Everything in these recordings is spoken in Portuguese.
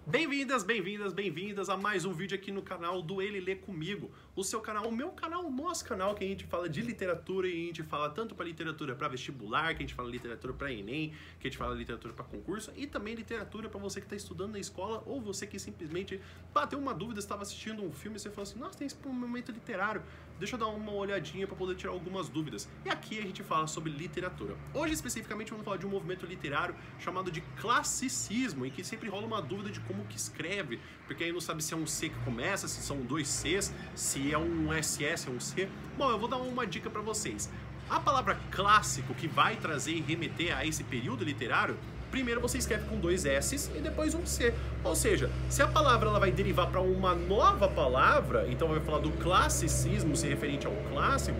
Bem-vindas, bem-vindas, bem-vindas a mais um vídeo aqui no canal do Ele Lê Comigo. O seu canal, o meu canal, o nosso canal, que a gente fala de literatura e a gente fala tanto para literatura para vestibular, que a gente fala literatura para Enem, que a gente fala literatura para concurso e também literatura para você que está estudando na escola ou você que simplesmente bateu uma dúvida, estava assistindo um filme e você falou assim, nossa, tem esse momento literário, deixa eu dar uma olhadinha para poder tirar algumas dúvidas. E aqui a gente fala sobre literatura. Hoje especificamente vamos falar de um movimento literário chamado de classicismo, em que sempre rola uma dúvida de como que escreve, porque aí não sabe se é um C que começa, se são dois Cs, se é um SS, é um C. Bom, eu vou dar uma dica para vocês. A palavra clássico, que vai trazer e remeter a esse período literário, primeiro você escreve com dois S's e depois um C. Ou seja, se a palavra ela vai derivar para uma nova palavra, então vai falar do classicismo, se referente ao clássico,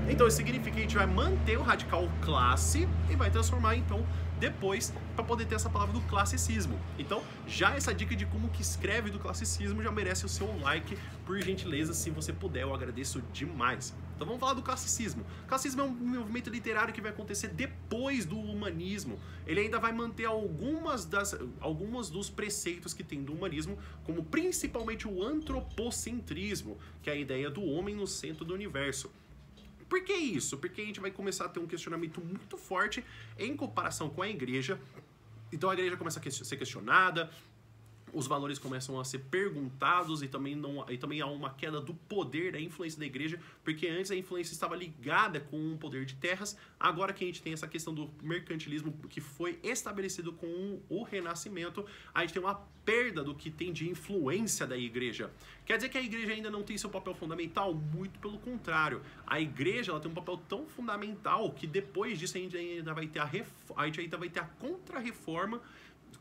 então isso significa que a gente vai manter o radical classe e vai transformar então depois para poder ter essa palavra do classicismo. Então, já essa dica de como que escreve do classicismo já merece o seu like, por gentileza, se você puder, eu agradeço demais. Então vamos falar do classicismo. O classicismo é um movimento literário que vai acontecer depois do humanismo. Ele ainda vai manter algumas dos preceitos que tem do humanismo, como principalmente o antropocentrismo, que é a ideia do homem no centro do universo. Por que isso? Porque a gente vai começar a ter um questionamento muito forte em comparação com a igreja. Então a igreja começa a ser questionada, os valores começam a ser perguntados e também há uma queda do poder, da influência da igreja, porque antes a influência estava ligada com o poder de terras, agora que a gente tem essa questão do mercantilismo que foi estabelecido com o Renascimento, a gente tem uma perda do que tem de influência da igreja. Quer dizer que a igreja ainda não tem seu papel fundamental? Muito pelo contrário. A igreja ela tem um papel tão fundamental que depois disso a gente ainda vai ter a contra-reforma,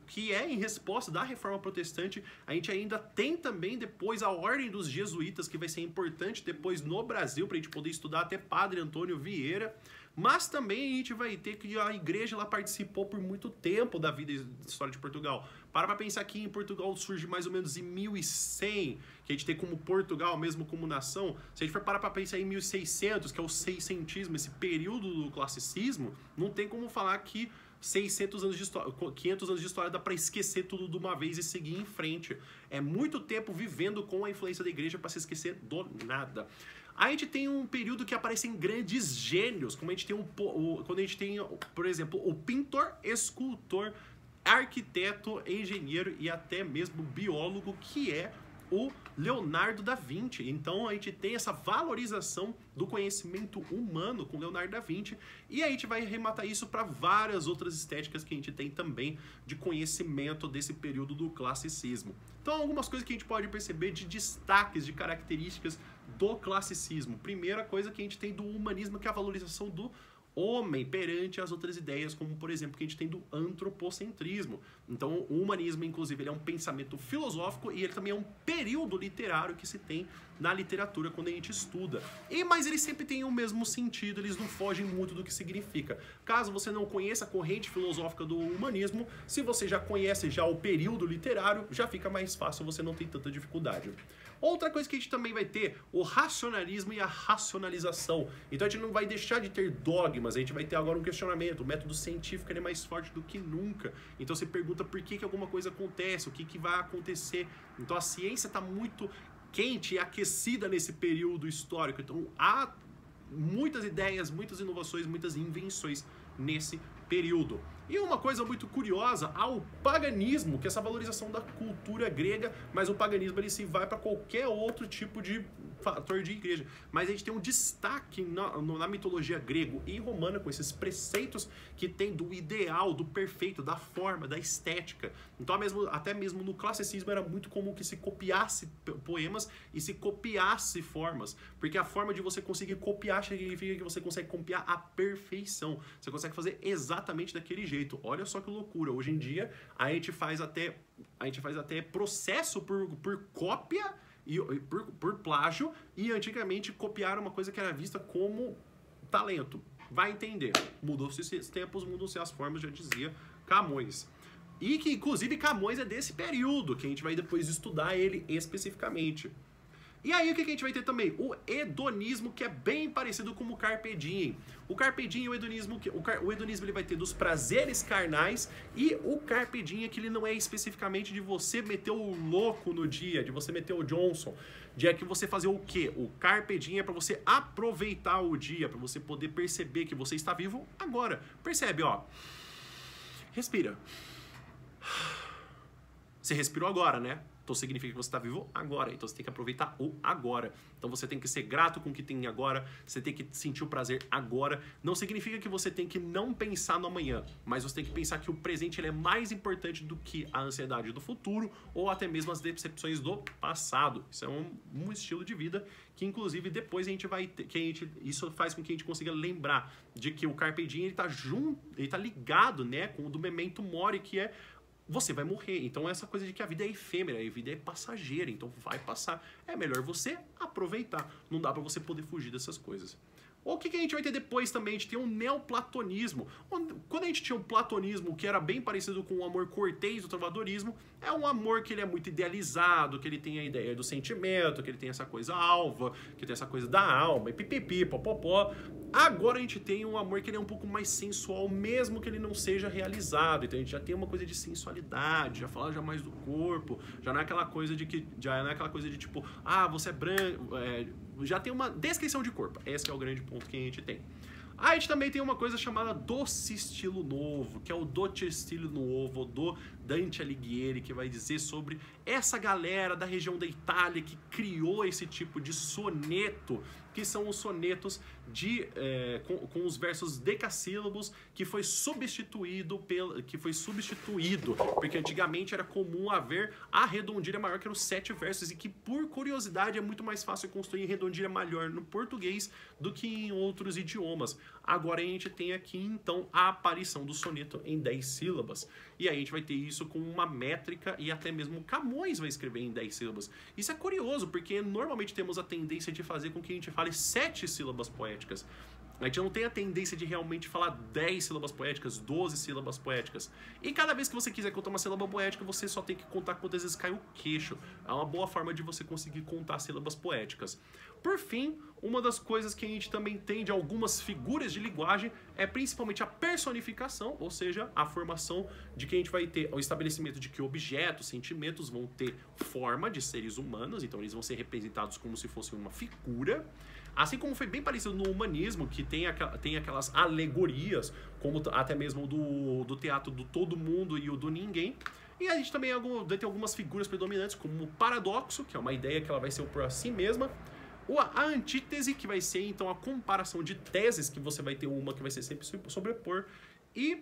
que é em resposta da reforma protestante. A gente ainda tem também depois a ordem dos jesuítas, que vai ser importante depois no Brasil, para a gente poder estudar até Padre Antônio Vieira. Mas também a gente vai ter que a igreja ela participou por muito tempo da vida e da história de Portugal. Para pensar que em Portugal surge mais ou menos em 1100, que a gente tem como Portugal mesmo como nação. Se a gente for parar para pensar em 1600, que é o seiscentismo, esse período do classicismo, não tem como falar que 600 anos de história, 500 anos de história dá para esquecer tudo de uma vez e seguir em frente. É muito tempo vivendo com a influência da igreja para se esquecer do nada. A gente tem um período que aparecem grandes gênios, como a gente tem quando a gente tem, por exemplo, o pintor, escultor, arquiteto, engenheiro e até mesmo biólogo, que é o Leonardo da Vinci. Então a gente tem essa valorização do conhecimento humano com Leonardo da Vinci e a gente vai arrematar isso para várias outras estéticas que a gente tem também de conhecimento desse período do classicismo. Então algumas coisas que a gente pode perceber de destaques, de características do classicismo. Primeira coisa que a gente tem do humanismo, que é a valorização do homem perante as outras ideias, como por exemplo que a gente tem do antropocentrismo. Então o humanismo, inclusive, ele é um pensamento filosófico e ele também é um período literário que se tem na literatura quando a gente estuda. Mas eles sempre têm o mesmo sentido, eles não fogem muito do que significa. Caso você não conheça a corrente filosófica do humanismo, se você já conhece já o período literário, já fica mais fácil, você não tem tanta dificuldade. Outra coisa que a gente também vai ter, o racionalismo e a racionalização. Então a gente não vai deixar de ter dogmas, a gente vai ter agora um questionamento. O método científico ele é mais forte do que nunca. Então você pergunta por que alguma coisa acontece, o que vai acontecer. Então a ciência está muito quente e aquecida nesse período histórico. Então há muitas ideias, muitas inovações, muitas invenções nesse período. E uma coisa muito curiosa, há o paganismo, que é essa valorização da cultura grega, mas o paganismo ele se vai para qualquer outro tipo de fator de igreja. Mas a gente tem um destaque na mitologia grego e romana com esses preceitos que tem do ideal, do perfeito, da forma, da estética. Então até mesmo no classicismo era muito comum que se copiasse poemas e se copiasse formas, porque a forma de você conseguir copiar significa que você consegue copiar a perfeição. Você consegue fazer exatamente daquele jeito. Olha só que loucura. Hoje em dia a gente faz até processo por cópia e por plágio, e antigamente copiar uma coisa que era vista como talento. Vai entender. Mudou-se os tempos, mudam-se as formas, já dizia Camões. E que inclusive Camões é desse período, que a gente vai depois estudar ele especificamente. E aí o que a gente vai ter também? O hedonismo, que é bem parecido com o Carpe Diem. O Carpe Diem e o hedonismo, o hedonismo ele vai ter dos prazeres carnais, e o Carpe Diem é que ele não é especificamente de você meter o louco no dia, de você meter o Johnson, de que você fazer o quê? O Carpe Diem é para você aproveitar o dia, para você poder perceber que você está vivo agora. Percebe, ó. Respira. Você respirou agora, né? Então significa que você está vivo agora, então você tem que aproveitar o agora. Então você tem que ser grato com o que tem agora, você tem que sentir o prazer agora. Não significa que você tem que não pensar no amanhã, mas você tem que pensar que o presente ele é mais importante do que a ansiedade do futuro ou até mesmo as decepções do passado. Isso é um estilo de vida que inclusive depois a gente vai ter, isso faz com que a gente consiga lembrar de que o Carpe Diem ele tá ligado, né, com o do Memento Mori, que é você vai morrer. Então essa coisa de que a vida é efêmera, a vida é passageira, então vai passar. É melhor você aproveitar. Não dá pra você poder fugir dessas coisas. O que a gente vai ter depois também? A gente tem um neoplatonismo. Quando a gente tinha o platonismo, que era bem parecido com o amor cortês do trovadorismo, é um amor que ele é muito idealizado, que ele tem a ideia do sentimento, que ele tem essa coisa alva, que tem essa coisa da alma, e pipipi, popopó. Agora a gente tem um amor que ele é um pouco mais sensual, mesmo que ele não seja realizado. Então a gente já tem uma coisa de sensualidade, já fala já mais do corpo, já não é aquela coisa de que, já não é aquela coisa de tipo, ah, você é branco, já tem uma descrição de corpo. Esse é o grande ponto que a gente tem. A gente também tem uma coisa chamada doce estilo novo, que é o doce estilo novo, do Dante Alighieri, que vai dizer sobre essa galera da região da Itália que criou esse tipo de soneto, que são os sonetos com os versos decassílabos, que foi substituído, porque antigamente era comum haver a redondilha maior, que eram 7 versos, e que por curiosidade é muito mais fácil construir redondilha maior no português do que em outros idiomas. Agora a gente tem aqui então a aparição do soneto em 10 sílabas, e aí a gente vai ter isso com uma métrica, e até mesmo Camões vai escrever em 10 sílabas. Isso é curioso, porque normalmente temos a tendência de fazer com que a gente fale 7 sílabas poéticas. A gente não tem a tendência de realmente falar 10 sílabas poéticas, 12 sílabas poéticas. E cada vez que você quiser contar uma sílaba poética, você só tem que contar quantas vezes cai o queixo. É uma boa forma de você conseguir contar sílabas poéticas. Por fim, uma das coisas que a gente também tem de algumas figuras de linguagem é principalmente a personificação, ou seja, a formação de que a gente vai ter o estabelecimento de que objetos, sentimentos vão ter forma de seres humanos, então eles vão ser representados como se fosse uma figura. Assim como foi bem parecido no humanismo, que tem aquelas alegorias, como até mesmo do teatro do todo mundo e o do ninguém. E a gente também vai ter algumas figuras predominantes, como o paradoxo, que é uma ideia que ela vai ser por si mesma. A antítese, que vai ser então a comparação de teses, que você vai ter uma que vai ser sempre sobrepor. E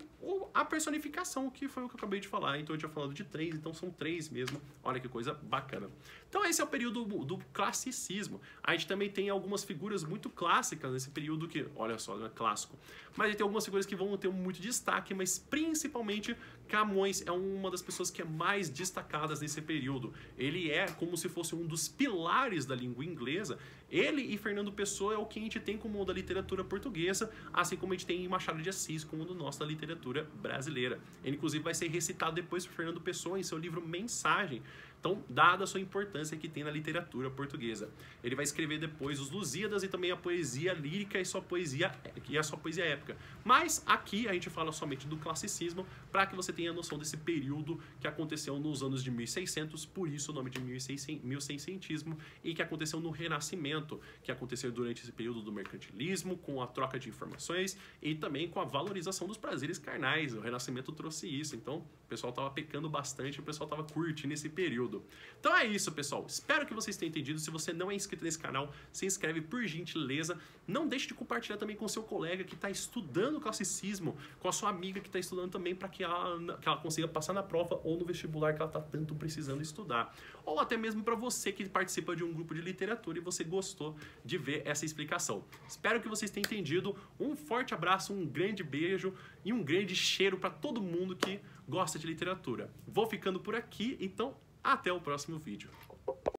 a personificação, que foi o que eu acabei de falar. Então eu tinha falado de 3, então são 3 mesmo. Olha que coisa bacana. Então esse é o período do classicismo. A gente também tem algumas figuras muito clássicas nesse período que, olha só, não é clássico. Mas a gente tem algumas figuras que vão ter muito destaque, mas principalmente Camões é uma das pessoas que é mais destacadas nesse período. Ele é como se fosse um dos pilares da língua inglesa. Ele e Fernando Pessoa é o que a gente tem como da literatura portuguesa, assim como a gente tem Machado de Assis como do nosso da literatura brasileira. Ele inclusive vai ser recitado depois por Fernando Pessoa em seu livro Mensagem. Então, dada a sua importância que tem na literatura portuguesa. Ele vai escrever depois os Lusíadas e também a poesia lírica e a sua poesia épica. Mas aqui a gente fala somente do classicismo, para que você tenha noção desse período que aconteceu nos anos de 1600, por isso o nome de 1600ismo, e que aconteceu no Renascimento, que aconteceu durante esse período do mercantilismo, com a troca de informações e também com a valorização dos prazeres carnais. O Renascimento trouxe isso, então o pessoal estava pecando bastante, o pessoal estava curtindo esse período. Então é isso, pessoal. Espero que vocês tenham entendido. Se você não é inscrito nesse canal, se inscreve por gentileza. Não deixe de compartilhar também com o seu colega que está estudando classicismo, com a sua amiga que está estudando também, para que ela consiga passar na prova ou no vestibular que ela está tanto precisando estudar. Ou até mesmo para você que participa de um grupo de literatura e você gostou de ver essa explicação. Espero que vocês tenham entendido. Um forte abraço, um grande beijo e um grande cheiro para todo mundo que gosta de literatura. Vou ficando por aqui, então até o próximo vídeo.